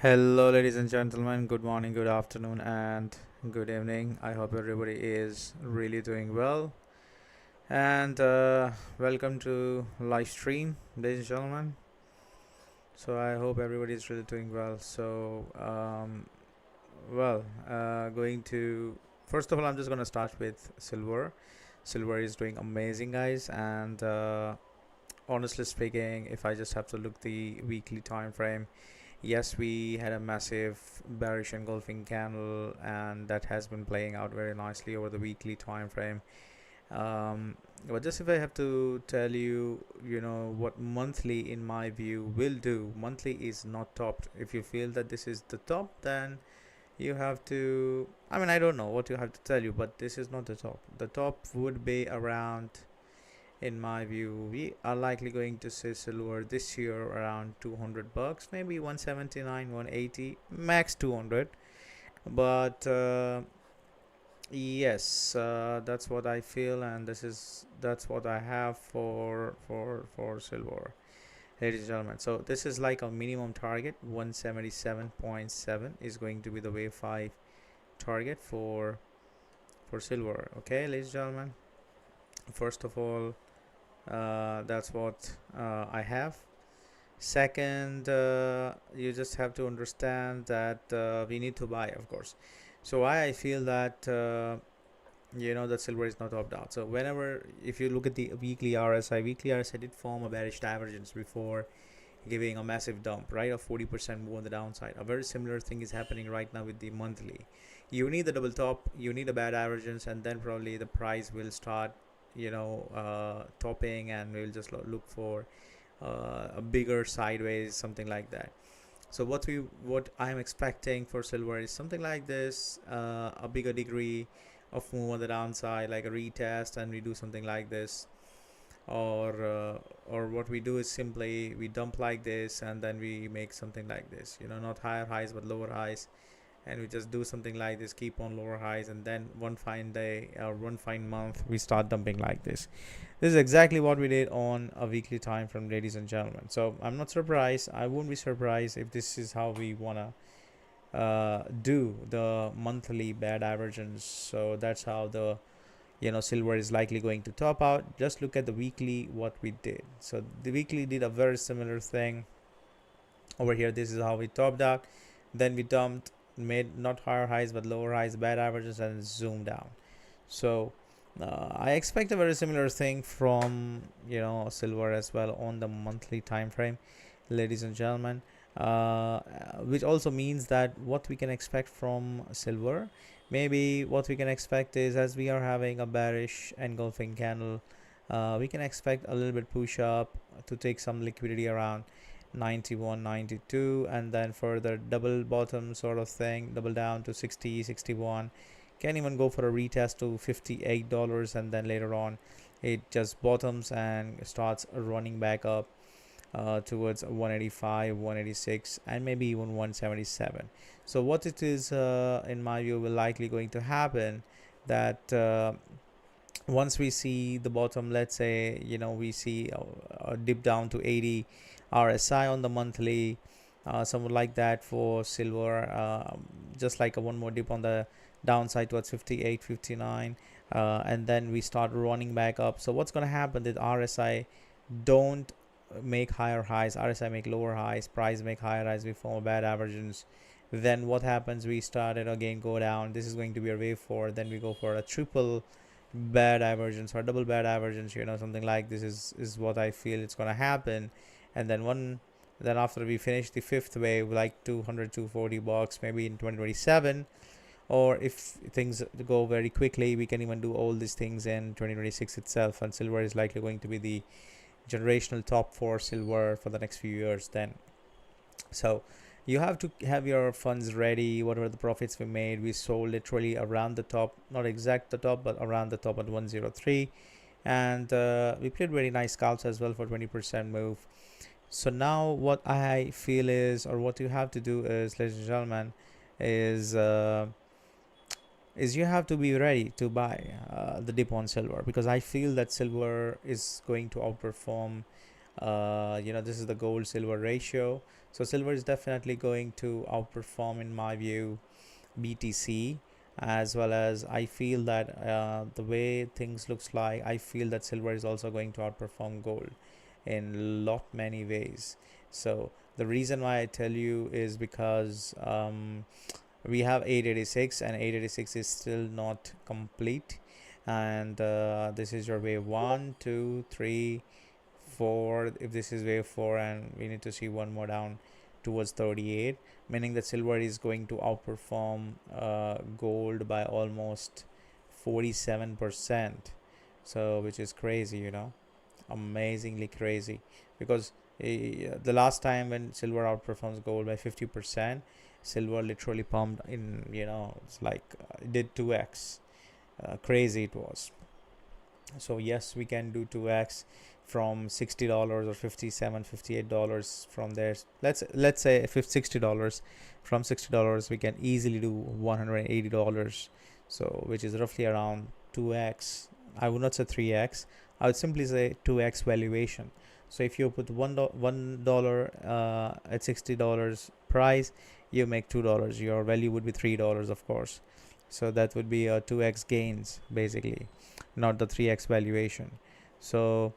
Hello, ladies and gentlemen. Good morning, good afternoon, and good evening. I hope everybody is really doing well. And welcome to live stream, ladies and gentlemen. So I hope everybody is really doing well. Going to first of all, I'm just gonna start with silver. Silver is doing amazing, guys. And honestly speaking, if I just have to look the weekly time frame. Yes, we had a massive bearish engulfing candle, and that has been playing out very nicely over the weekly time frame. But just if I have to tell you, what monthly, in my view, will do. Monthly is not topped. If you feel that this is the top, then you have to. I mean, I don't know what you have to tell you, but this is not the top. The top would be around, in my view, we are likely going to see silver this year around $200, maybe 179, 180, max 200. But yes, that's what I feel, and that's what I have for silver, ladies and gentlemen. So this is like a minimum target. 177.7 is going to be the wave 5 target for silver. Okay, ladies and gentlemen. First of all, that's what I have. Second, you just have to understand that we need to buy, of course. So why I feel that that silver is not topped out. So whenever, if you look at the weekly RSI did form a bearish divergence before giving a massive dump, right, of 40% move on the downside. A very similar thing is happening right now with the monthly. You need the double top, you need a bad divergence, and then probably the price will start topping, and we'll just look for a bigger sideways, something like that. So what I'm expecting for silver is something like this, a bigger degree of move on the downside, like a retest, and we do something like this, or what we do is simply we dump like this, and then we make something like this, not higher highs but lower highs, and we just do something like this, keep on lower highs, and then one fine day or one fine month we start dumping like this. This is exactly what we did on a weekly time frame, ladies and gentlemen. So I'm not surprised, I won't be surprised if this is how we want to do the monthly bad divergence. So that's how the silver is likely going to top out. Just look at the weekly what we did. So the weekly did a very similar thing over here. This is how we topped out, then we dumped, made not higher highs but lower highs, bad averages, and zoomed down. So I expect a very similar thing from silver as well on the monthly time frame, ladies and gentlemen. Which also means that what we can expect from silver, maybe what we can expect is, as we are having a bearish engulfing candle, we can expect a little bit push up to take some liquidity around 91, 92, and then further double bottom sort of thing, double down to 60, 61, can even go for a retest to $58, and then later on it just bottoms and starts running back up towards 185, 186, and maybe even 177. So what it is, in my view, will likely going to happen, that once we see the bottom, let's say we see a dip down to 80 RSI on the monthly, somewhat like that for silver, just like a one more dip on the downside towards 58, 59, and then we start running back up. So what's going to happen, that RSI don't make higher highs, RSI make lower highs, price make higher highs, we form a bad divergence. Then what happens, we started again go down. This is going to be a wave 4, then we go for a triple bad divergence or double bad divergence, something like this is what I feel it's going to happen. And then after we finish the fifth wave, like 200, 240 bucks, maybe in 2027, or if things go very quickly, we can even do all these things in 2026 itself, and silver is likely going to be the generational top for silver for the next few years then. So you have to have your funds ready. Whatever the profits we made, we sold literally around the top, not exact the top, but around the top at 103, and we played very nice scalps as well for 20% move. So now what I feel is, or what you have to do is, ladies and gentlemen, is you have to be ready to buy the dip on silver, because I feel that silver is going to outperform This is the gold silver ratio. So silver is definitely going to outperform, in my view, BTC, as well as I feel that the way things looks like, I feel that silver is also going to outperform gold in lot many ways. So the reason why I tell you is because we have 886, and 886 is still not complete, and this is your wave 1, 2, 3, 4. If this is wave 4, and we need to see one more down towards 38, meaning that silver is going to outperform gold by almost 47%. So which is crazy, amazingly crazy, because the last time when silver outperforms gold by 50%, silver literally pumped in, it's like it did 2x. Crazy it was. So yes, we can do 2x from $60 or $57, $58 from there. Let's say if it's $60, from $60 we can easily do $180, so which is roughly around 2x. I would not say 3x, I would simply say 2x valuation. So if you put $1 at $60 price, you make $2. Your value would be $3, of course. So that would be a 2x gains, basically, not the 3x valuation. So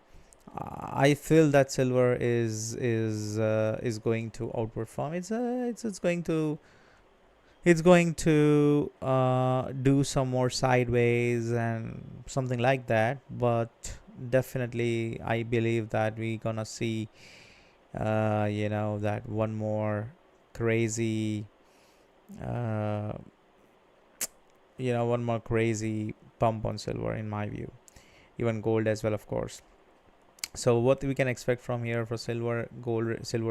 I feel that silver is going to outperform. It's going to do some more sideways and something like that, but definitely I believe that we're gonna see that one more crazy pump on silver, in my view, even gold as well, of course. So what we can expect from here for silver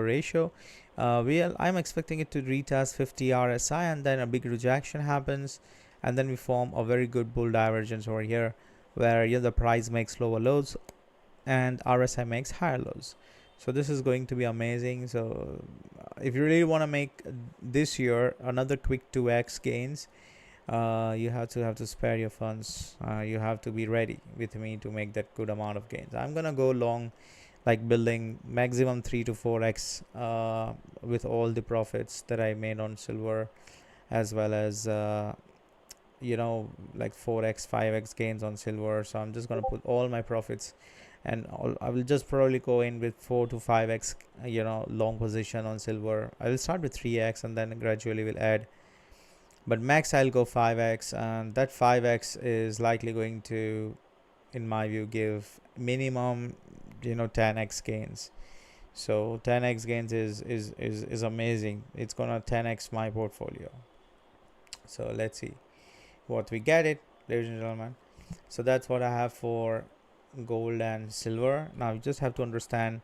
ratio, I'm expecting it to retest 50 RSI, and then a big rejection happens, and then we form a very good bull divergence over here, where the price makes lower lows and RSI makes higher lows. So this is going to be amazing. So if you really want to make this year another quick 2x gains, you have to spare your funds. You have to be ready with me to make that good amount of gains. I'm gonna go long, like building maximum 3 to 4x with all the profits that I made on silver, as well as like 4x 5x gains on silver. So I'm just gonna put all my profits, and I will just probably go in with 4 to 5x long position on silver. I will start with 3x and then gradually will add, but max I'll go 5x, and that 5x is likely going to, in my view, give minimum 10x gains. So 10x gains is amazing. It's gonna 10x my portfolio. So let's see what we get it, ladies and gentlemen. So that's what I have for gold and silver. Now you just have to understand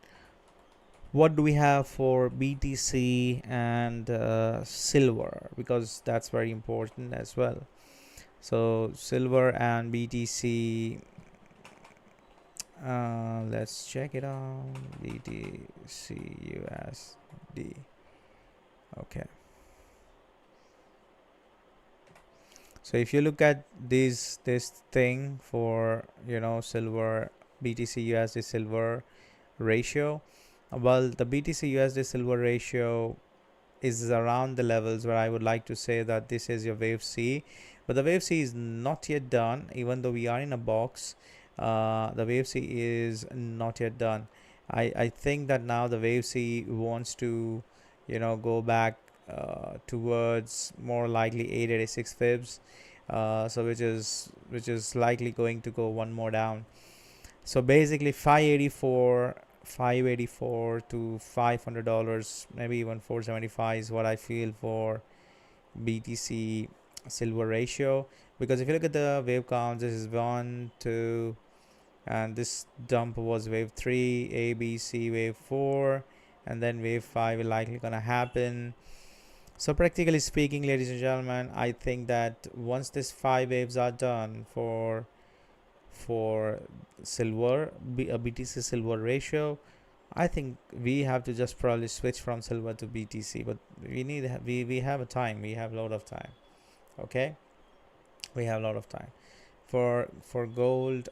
what do we have for BTC and silver, because that's very important as well. So silver and BTC, let's check it out. BTC USD. Okay. So if you look at this thing for silver, BTC USD silver ratio, well, the BTC USD silver ratio is around the levels where I would like to say that this is your wave C, but the wave C is not yet done. Even though we are in a box, the wave C is not yet done. I think that now the wave C wants to go back towards more likely 886 fibs, so which is likely going to go one more down. So basically 584 to $500, maybe even 475 is what I feel for BTC silver ratio. Because if you look at the wave counts, this is 1, 2, and this dump was wave 3, A, B, C, wave 4, and then wave 5 is likely gonna happen. So practically speaking, ladies and gentlemen, I think that once these 5 waves are done for silver, BTC silver ratio, I think we have to just probably switch from silver to BTC, but we have a time. We have a lot of time. Okay, we have a lot of time. For gold,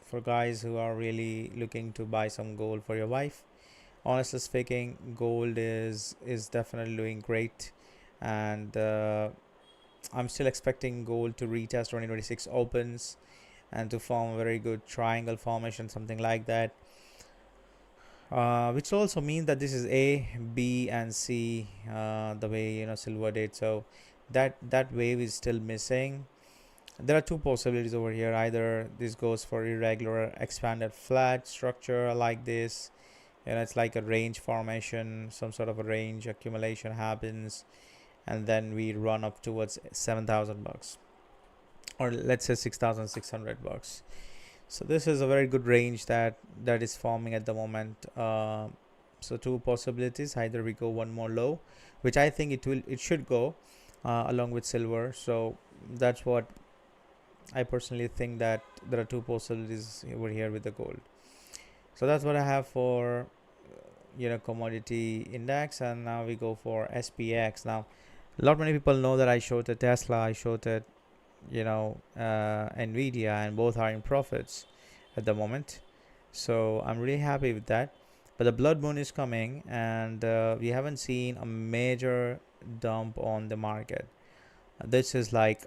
for guys who are really looking to buy some gold for your wife. Honestly speaking, gold is definitely doing great, and I'm still expecting gold to retest 2026 opens and to form a very good triangle formation, something like that, which also means that this is A, B, and C, the way silver did. So that wave is still missing. There are two possibilities over here. Either this goes for irregular expanded flat structure like this, it's like a range formation, some sort of a range accumulation happens, and then we run up towards $7,000, or let's say $6,600. So this is a very good range that is forming at the moment. So two possibilities: either we go one more low, which I think it should go along with silver. So that's what I personally think, that there are two possibilities over here with the gold. So that's what I have for commodity index. And now we go for SPX. Now a lot many people know that I showed the Tesla, I showed it Nvidia, and both are in profits at the moment. So I'm really happy with that. But the blood moon is coming, and we haven't seen a major dump on the market. This is like,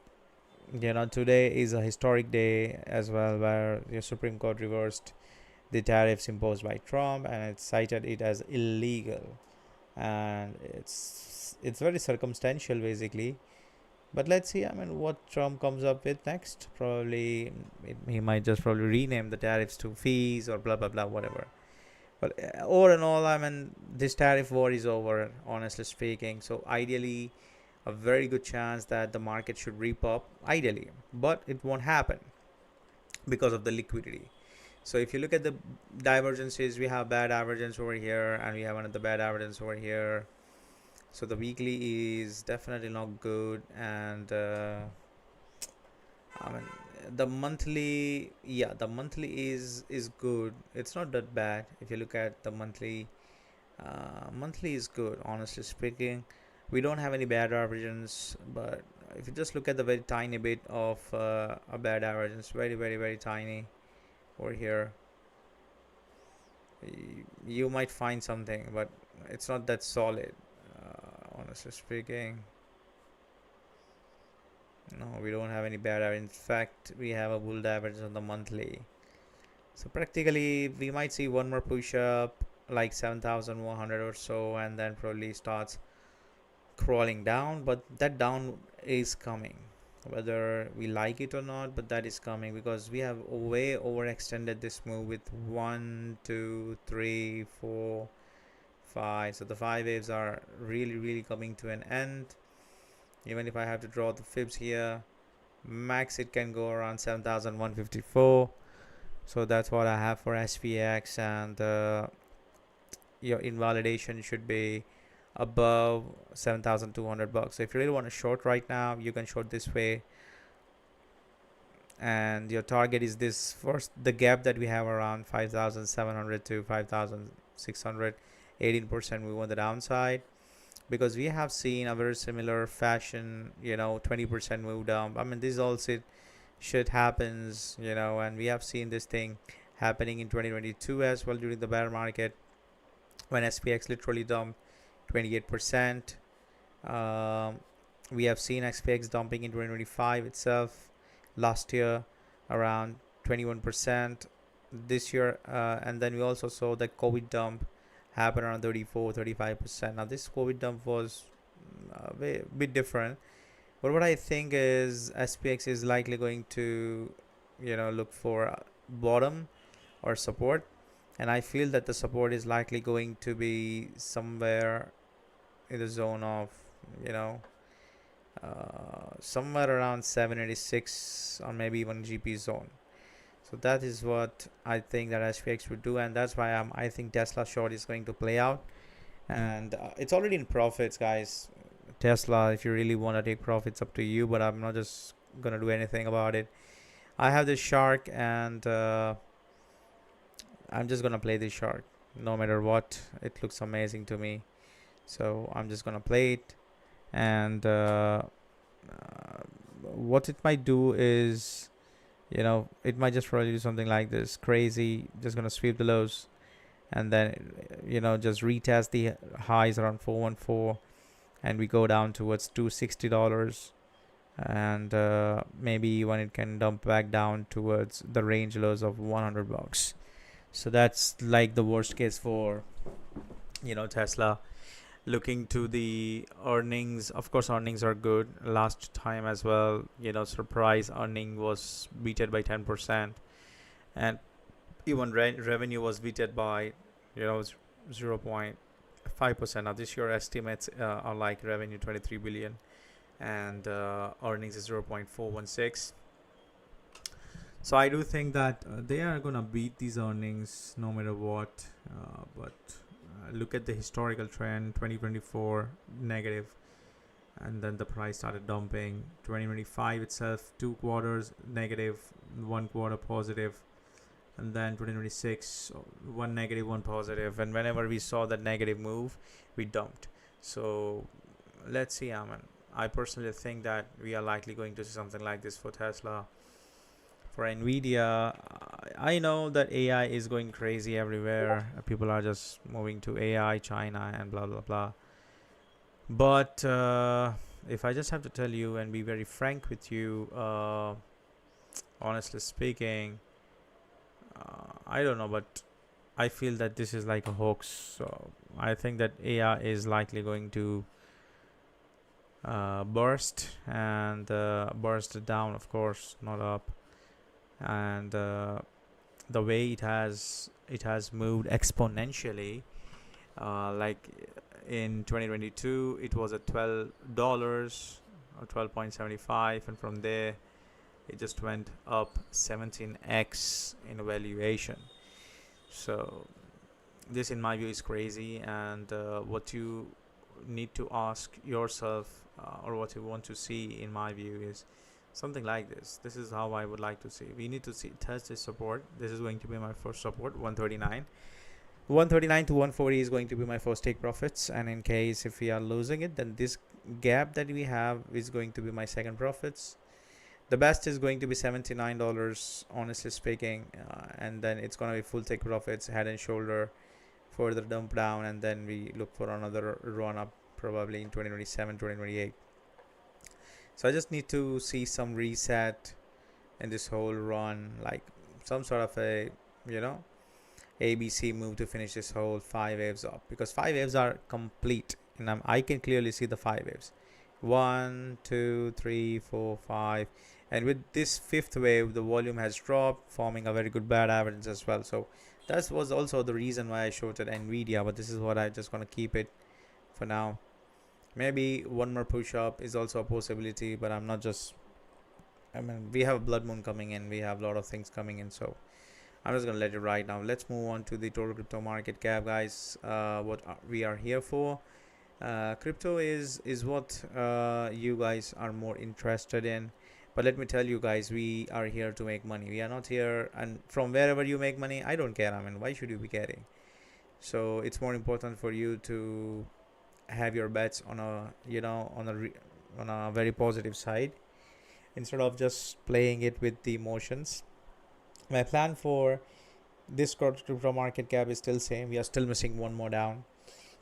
today is a historic day as well, where the Supreme Court reversed the tariffs imposed by Trump, and it cited it as illegal. And it's very circumstantial basically. But let's see, what Trump comes up with next. Probably he might just probably rename the tariffs to fees or blah blah blah, whatever. But all in all, this tariff war is over, honestly speaking. So ideally, a very good chance that the market should reap up, ideally, but it won't happen because of the liquidity. So if you look at the divergences, we have bad divergence over here, and we have another bad divergence over here. So the weekly is definitely not good, and the monthly, the monthly is good. It's not that bad. If you look at the monthly, monthly is good, honestly speaking. We don't have any bad divergence, but if you just look at the very tiny bit of a bad divergence, very very very tiny over here, you might find something, but it's not that solid, honestly speaking. No, we don't have any bad average. In fact, we have a bull divergence on the monthly. So practically we might see one more push up, like 7,100 or so, and then probably starts crawling down. But that down is coming, whether we like it or not, but that is coming, because we have way overextended this move with 1, 2, 3, 4, 5. So the 5 waves are really really coming to an end. Even if I have to draw the fibs here, max it can go around 7,154. So that's what I have for SPX, and your invalidation should be above $7,200. So if you really want to short right now, you can short this way, and your target is this first, the gap that we have around 5,700 to 5,600, 18% move on the downside, because we have seen a very similar fashion, 20% move down. This also shit happens, and we have seen this thing happening in 2022 as well, during the bear market, when SPX literally dumped 28%. We have seen SPX dumping in 2025 itself, last year around 21%, this year, and then we also saw that COVID dump happen around 34-35%. Now this COVID dump was a bit different, but what I think is SPX is likely going to look for a bottom or support, and I feel that the support is likely going to be somewhere in the zone of somewhere around 786, or maybe even GP zone. So that is what I think that SPX would do, and that's why I think Tesla short is going to play out, and it's already in profits, guys. Tesla, if you really want to take profits, up to you, but I'm not just gonna do anything about it. I have this shark, and I'm just gonna play this shark no matter what. It looks amazing to me, so I'm just gonna play it. And what it might do is It might just probably do something like this crazy, just gonna sweep the lows, and then just retest the highs around 414, and we go down towards $260, and maybe when it can dump back down towards the range lows of $100. So that's like the worst case for Tesla. Looking to the earnings, of course earnings are good. Last time as well, surprise earning was beaten by 10%, and even revenue was beaten by 0.5%. Now this year estimates are like revenue 23 billion, and earnings is 0.416. So I do think that they are gonna beat these earnings no matter what. But look at the historical trend: 2024 negative, and then the price started dumping. 2025 itself, 2 quarters negative, 1 quarter positive, and then 2026, 1 negative, 1 positive. And whenever we saw that negative move, we dumped. So let's see. I personally think that we are likely going to see something like this for Tesla. For Nvidia, I know that AI is going crazy everywhere. People are just moving to AI, China, and blah blah blah. But if I just have to tell you and be very frank with you, honestly speaking, I don't know, but I feel that this is like a hoax. So I think that AI is likely going to burst, and burst down, of course, not up. And the way it has moved exponentially, like in 2022 it was at $12 or 12.75, and from there it just went up 17x in valuation. So this in my view is crazy, and what you need to ask yourself, or what you want to see in my view, is something like this. This is how I would like to see. We need to test this support. This is going to be my first support, 139 to 140 is going to be my first take profits, and in case if we are losing it, then this gap that we have is going to be my second profits. The best is going to be $79, honestly speaking, and then it's going to be full take profits, head and shoulder, further dump down, and then we look for another run up probably in 2027, 2028. So I just need to see some reset in this whole run, like some sort of a ABC move to finish this whole 5 waves up, because 5 waves are complete, and I can clearly see the 5 waves: 1, 2, 3, 4, 5, and with this 5th wave the volume has dropped, forming a very good bad average as well. So that was also the reason why I showed it Nvidia, but this is what I just gonna keep it for now. Maybe one more push up is also a possibility, but I'm not just we have a blood moon coming in, we have a lot of things coming in, so I'm just gonna let it ride now. Let's move on to the total crypto market cap, guys. What we are here for. Crypto is what you guys are more interested in, but let me tell you guys, we are here to make money. We are not here, and from wherever you make money, I don't care. Why should you be caring? So it's more important for you to have your bets on a on a very positive side, instead of just playing it with the emotions. My plan for this crypto market cap is still same. We are still missing one more down.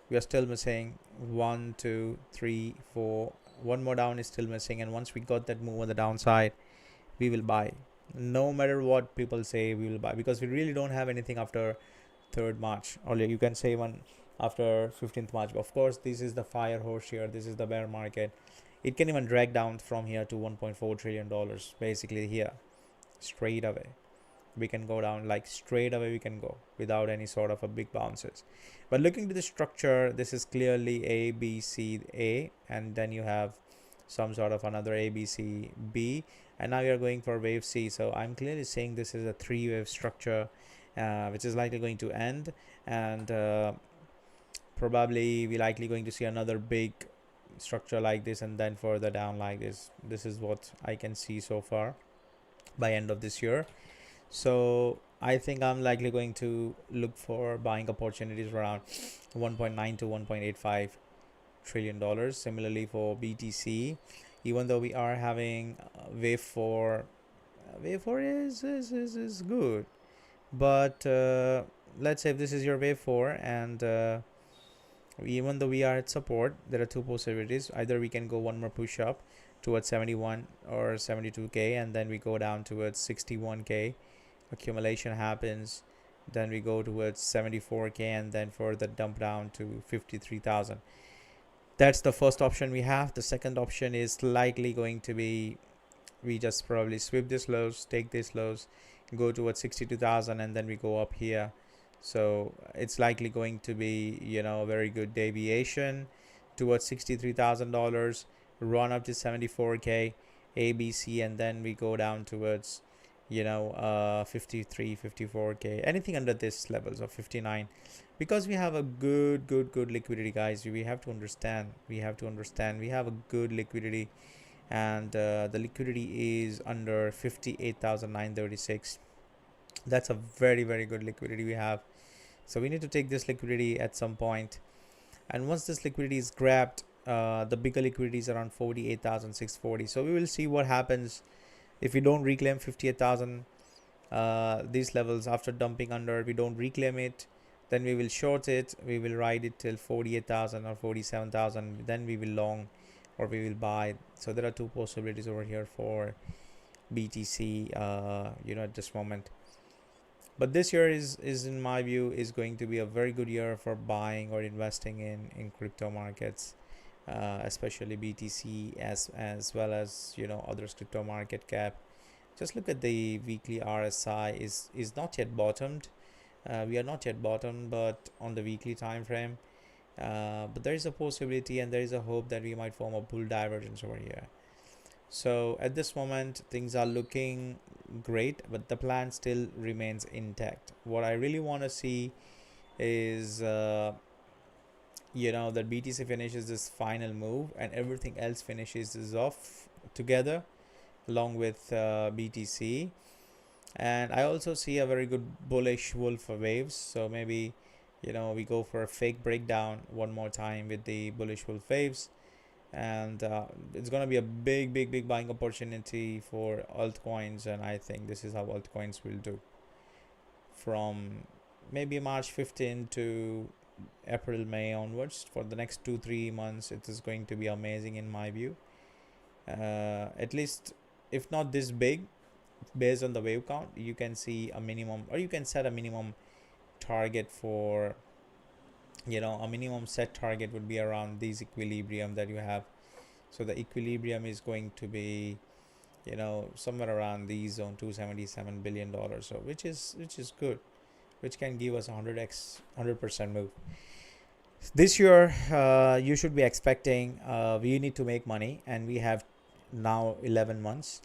We are still missing 1, 2, 3, 4. One more down is still missing, and once we got that move on the downside, we will buy. No matter what people say, we will buy, because we really don't have anything after 3rd March, or you can say one after 15th March. Of course, this is the fire horse here. This is the bear market. It can even drag down from here to $1.4 trillion, basically here, straight away. We can go down, like straight away we can go without any sort of a big bounces. But looking to the structure, this is clearly A, B, C, A, and then you have some sort of another A, B, C, B, and now we are going for wave C. So I'm clearly saying this is a 3-wave structure, which is likely going to end, and probably we likely going to see another big structure like this, and then further down like this. This is what I can see so far by end of this year. So I think I'm likely going to look for buying opportunities around 1.9 to 1.85 trillion dollars. Similarly for BTC, even though we are having wave 4 wave 4 is good, but let's say if this is your wave 4, and even though we are at support, there are two possibilities. Either we can go one more push up towards 71 or 72k, and then we go down towards 61k, accumulation happens, then we go towards 74k, and then further dump down to 53,000. That's the first option we have. The second option is likely going to be, we just probably sweep this lows, take this lows, go towards 62,000, and then we go up here. So it's likely going to be, a very good deviation towards $63,000, run up to 74k, ABC, and then we go down towards 53, 54k, anything under this levels of 59, because we have a good liquidity, guys. We have to understand we have a good liquidity, and the liquidity is under 58,936. That's a very good liquidity we have. So we need to take this liquidity at some point, and once this liquidity is grabbed, the bigger liquidity is around 48,640. So we will see what happens if we don't reclaim 58,000, these levels. After dumping under, we don't reclaim it, then we will short it, we will ride it till 48,000 or 47,000, then we will long or we will buy. So there are two possibilities over here for BTC at this moment. But this year is in my view is going to be a very good year for buying or investing in crypto markets, especially BTC as well as other crypto market cap. Just look at the weekly RSI is not yet bottomed. We are not yet bottomed, but on the weekly time frame, but there is a possibility and there is a hope that we might form a bull divergence over here. So at this moment things are looking great, but the plan still remains intact. What I really want to see is that BTC finishes this final move and everything else finishes this off together along with BTC. And I also see a very good bullish wolf waves. So maybe we go for a fake breakdown one more time with the bullish wolf waves, and it's going to be a big buying opportunity for altcoins. And I think this is how altcoins will do from maybe March 15 to April, May onwards. For the next 2-3 months it is going to be amazing in my view. At least if not this big, based on the wave count, you can see a minimum, or you can set a minimum target for a minimum set target would be around this equilibrium that you have. So the equilibrium is going to be somewhere around the zone, $277 billion, so which is good, which can give us 100% move this year. You should be expecting we need to make money, and we have now 11 months,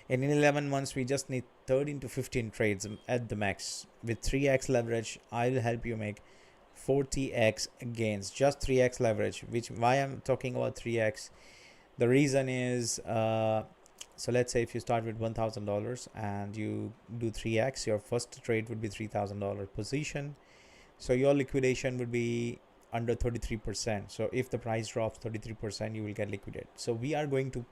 and in 11 months we just need 13 to 15 trades at the max. With 3x leverage, I will help you make 40x gains, just 3x leverage. Which why I'm talking about 3x, the reason is so let's say if you start with $1,000 and you do 3x, your first trade would be $3,000 position, so your liquidation would be under 33%. So if the price drops 33%, you will get liquidated. So we are going to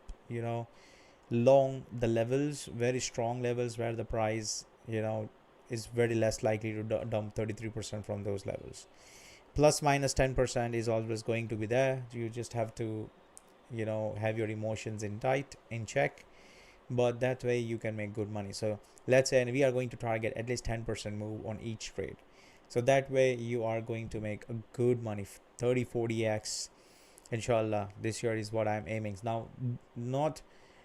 long the levels, very strong levels where the price is very less likely to dump 33% from those levels. Plus minus 10% is always going to be there. You just have to have your emotions in check, but that way you can make good money. So let's say we are going to target at least 10% move on each trade, so that way you are going to make a good money, 30-40x inshallah. This year is what I'm aiming. Now, not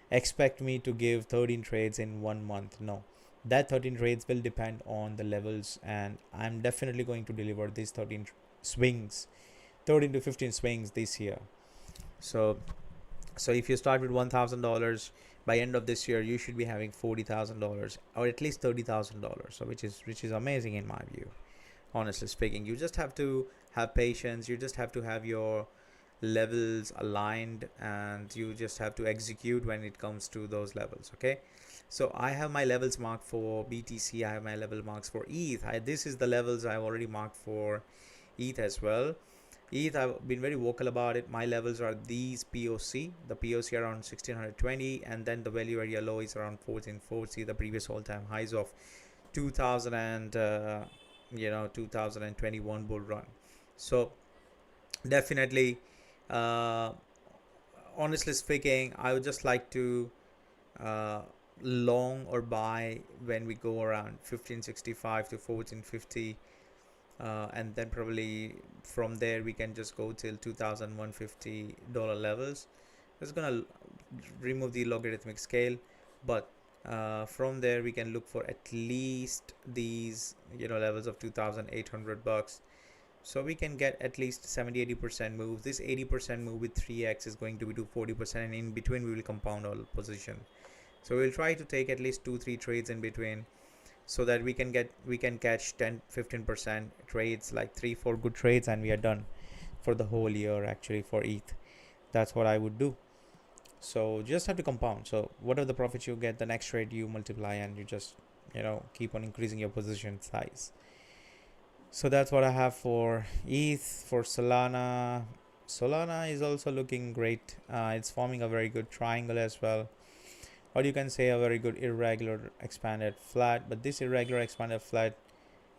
expect me to give 13 trades in 1 month, no. That 13 trades will depend on the levels, and I'm definitely going to deliver these 13 swings, 13 to 15 swings this year. So if you start with $1,000, by end of this year you should be having $40,000 or at least $30,000. So which is amazing in my view, honestly speaking. You just have to have patience, you just have to have your levels aligned, and you just have to execute when it comes to those levels. Okay, so I have my levels marked for BTC, I have my level marks for ETH. This is the levels I've already marked for ETH as well. ETH, I've been very vocal about it. My levels are these POC, the POC around 1620, and then the value area low is around 1440, the previous all-time highs of 2000 and 2021 bull run. So definitely, uh, honestly speaking, I would just like to uh, long or buy when we go around 1565 to 1450, and then probably from there we can just go till $2,150 levels. It's gonna remove the logarithmic scale, but from there we can look for at least these levels of 2,800 bucks, so we can get at least 70-80% move. This 80% move with 3x is going to be to 40%, and in between we will compound our position. So we'll try to take at least 2-3 trades in between, so that we can catch 10-15% trades, like 3-4 good trades, and we are done for the whole year actually for ETH. That's what I would do. So you just have to compound. So whatever the profit you get, the next trade you multiply, and you just keep on increasing your position size. So that's what I have for ETH. For Solana is also looking great. It's forming a very good triangle as well, or you can say a very good irregular expanded flat. But this irregular expanded flat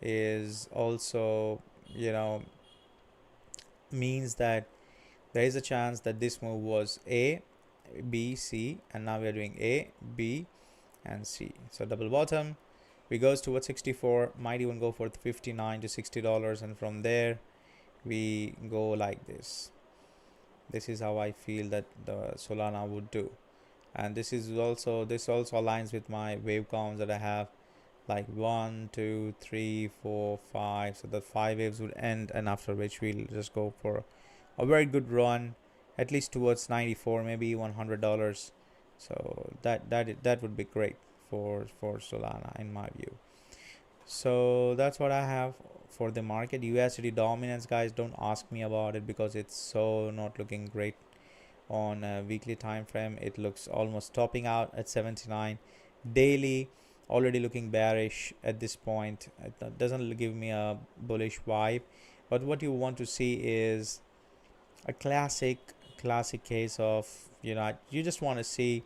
is also means that there is a chance that this move was A, B, C, and now we are doing A, B, and C. So double bottom, we goes towards 64, might even go for $59 to $60, and from there we go like this. This is how I feel that the Solana would do. And this also aligns with my waveforms that I have, like 1, 2, 3, 4, 5. So the 5 waves would end, and after which we'll just go for a very good run, at least towards 94, maybe $100. So that would be great for Solana in my view. So that's what I have for the market. USD dominance, guys, don't ask me about it because it's so not looking great on a weekly time frame. It looks almost topping out at 79. Daily already looking bearish at this point. It doesn't give me a bullish vibe, but what you want to see is a classic case of you just want to see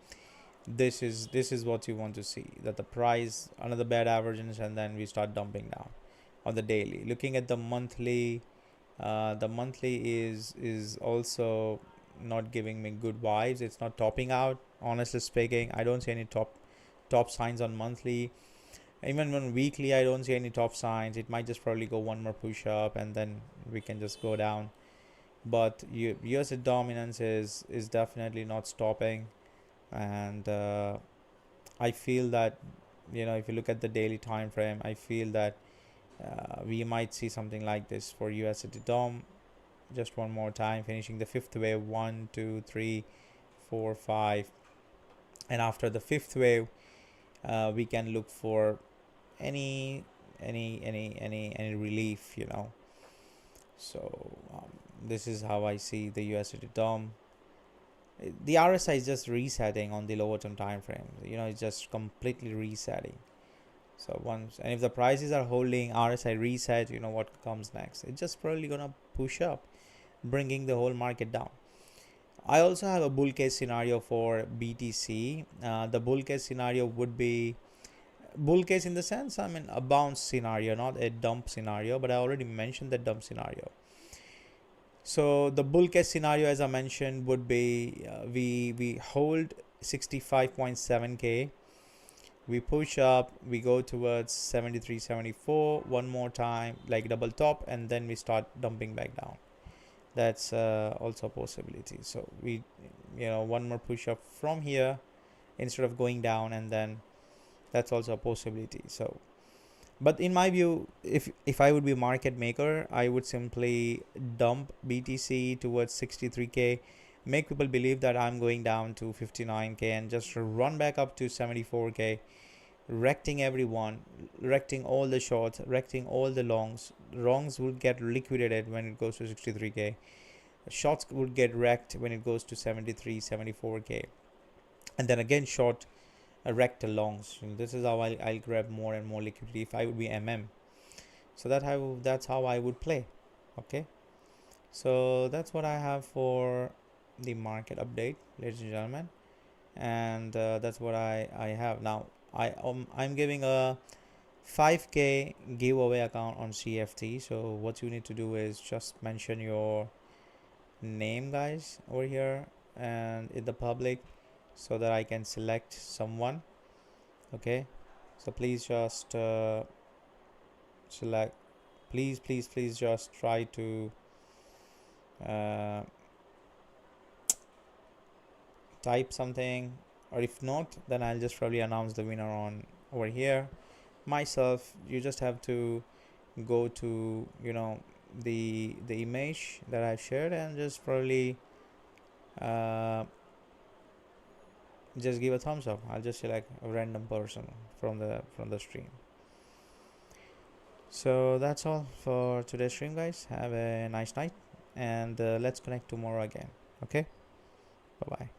this is what you want to see, that the price another bad average, and then we start dumping down on the daily. Looking at the monthly is also not giving me good vibes. It's not topping out, honestly speaking. I don't see any top signs on monthly. Even on weekly, I don't see any top signs. It might just probably go one more push up, and then we can just go down. But USD dominance is definitely not stopping, and I feel that if you look at the daily time frame, I feel that we might see something like this for USD DOM. Just one more time, finishing the fifth wave, 1, 2, 3, 4, 5, and after the fifth wave, we can look for any relief, So this is how I see the USD DOM. The RSI is just resetting on the lower term time frame. It's just completely resetting. So and if the prices are holding, RSI reset, what comes next? It's just probably gonna push up, bringing the whole market down. I also have a bull case scenario for BTC. The bull case scenario would be bull case in the sense, a bounce scenario, not a dump scenario, but I already mentioned the dump scenario. So the bull case scenario, as I mentioned, would be we hold 65.7k, we push up, we go towards 73, 74 one more time, like double top, and then we start dumping back down. That's also a possibility. So we one more push up from here instead of going down, and then that's also a possibility. So but in my view, if I would be a market maker, I would simply dump BTC towards 63k, make people believe that I'm going down to 59k, and just run back up to 74k, recting everyone, recting all the shorts, recting all the longs. Longs will get liquidated when it goes to 63k. Shorts would get wrecked when it goes to 73, 74k, and then again short wrecked longs. This is how I'll grab more and more liquidity if I would be MM. So that's how I would play. Okay. So that's what I have for the market update, ladies and gentlemen, and that's what I have now. I'm giving a 5k giveaway account on CFT. So what you need to do is just mention your name, guys, over here and in the public, so that I can select someone. Okay, so please just select, please just try to uh, type something, or if not, then I'll just probably announce the winner on over here myself. You just have to go to, you know, the image that I shared, and just probably uh, just give a thumbs up. I'll just select a random person from the stream. So that's all for today's stream, guys. Have a nice night, and let's connect tomorrow again. Okay, bye bye.